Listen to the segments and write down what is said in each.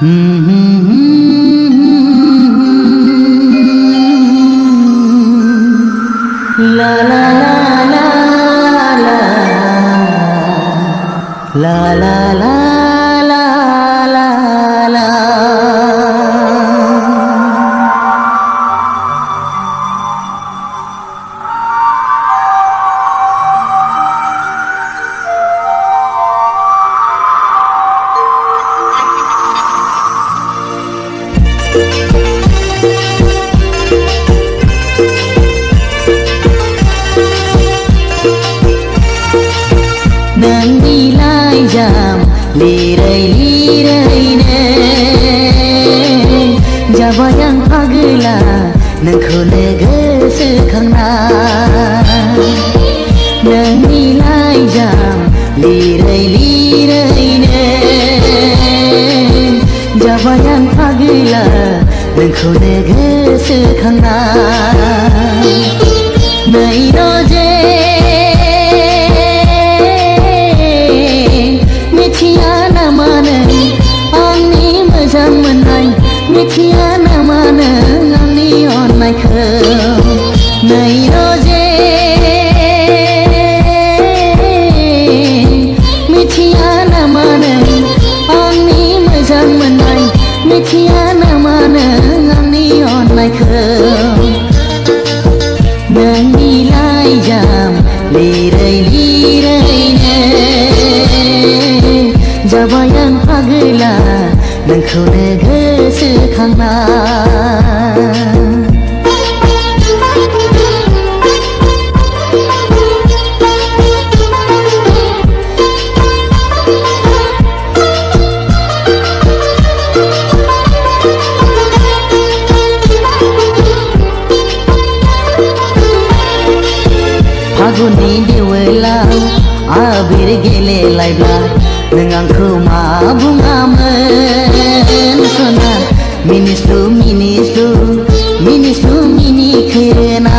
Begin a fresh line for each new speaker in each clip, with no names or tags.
La la la la la la la la la la la Nang nilai jam lirai ne Jawa yang pagela nangko gosoखांना Nang nilai jam lirai ne Jawa yang pagela nangko gosoखांना Nai roje मिथिया न मानो आंनि अननायखौ नै रोजे मिथिया न मानो आंनि मोजां मोननाय मिथिया न मानो आंनि अननायखौ नोंनि लाइजाम लिरैनो जाबाय आं पागला नोंखौनो गोसोखांना फागुननि देवोलाव आबिर गेलेलायब्ला नों आंखौ मा बुङामोन सना मिनिस्लु मिनिस्लु मिनिस्लु मिनिखोना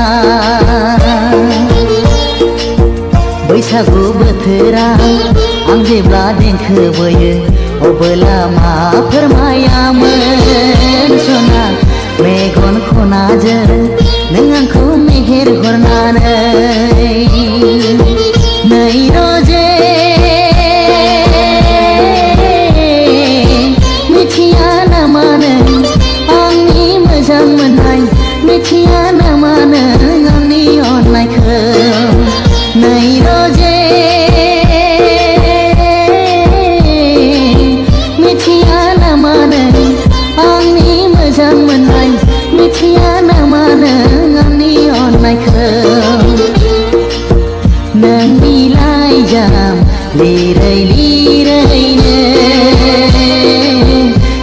बैसागु बोथोराव आं जेब्ला देंखो बोयो अबोला मा फोरमायामोन सना मेगन खनाजों नों आंखौ मेहेर हरनानै नै रोजे मिथिया न मानो आंनि अननायखौ नै रोजे मिथिया न मानो आंनि मोजां मोननाय मिथिया न मानो आंनि अननायखौ नोंनि लाइजाम लिरैनो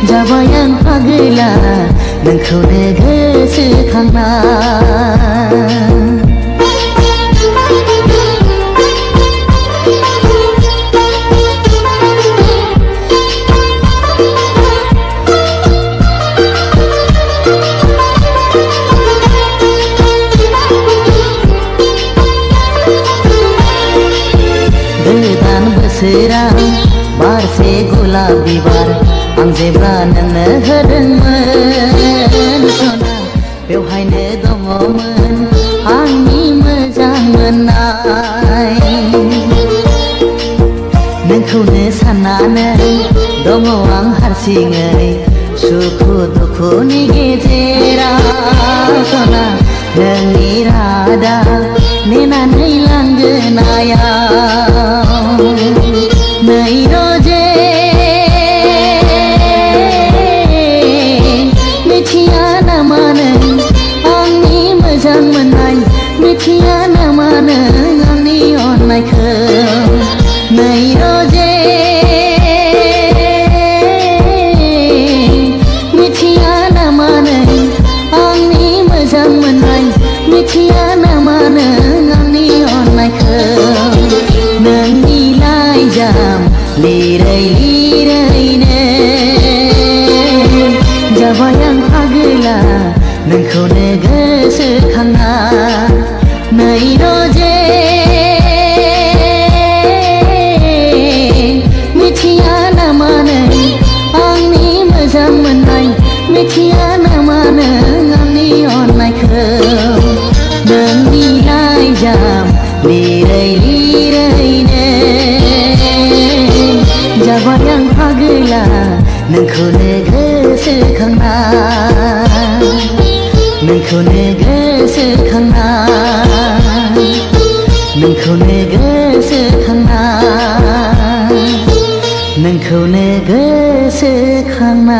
जाबाय आं पागला नोंखौनो गोसोखांना गोदान बोसोराव बारसे गलाब बिबार आं जेब्ला नोंनो होदोंमोन सना बेवहायनो दङमोन आंनि मोजां मोननाय नोंखौनो साननानै दङ आं हारसिङै सुखु दुखुनि गेजेराव सना नोंनि रादाब नेनानै लांगोनायाव नै रोजे मिथिया न मानो आंनि अननायखौ नै रोजे मिथिया न मानो आंनि मोजां मोननाय मिथिया न मानो आंनि अननायखौ नोंनि लाइजाम लिरैनो जाबाय आं पागला नोंखौनो गोसोखांना नै रोजे मिथिया न मानो आंनि मोजां थियाना मानो आंनि अननायखौ नोंनि लाइजाम लिरै लिरैनो जाबाय आं फागोला नोंखौनो गोसोखांना नोंखौनो गोसोखांना नोंखौनो गोसोखांना नोंखौनो गोसोखांना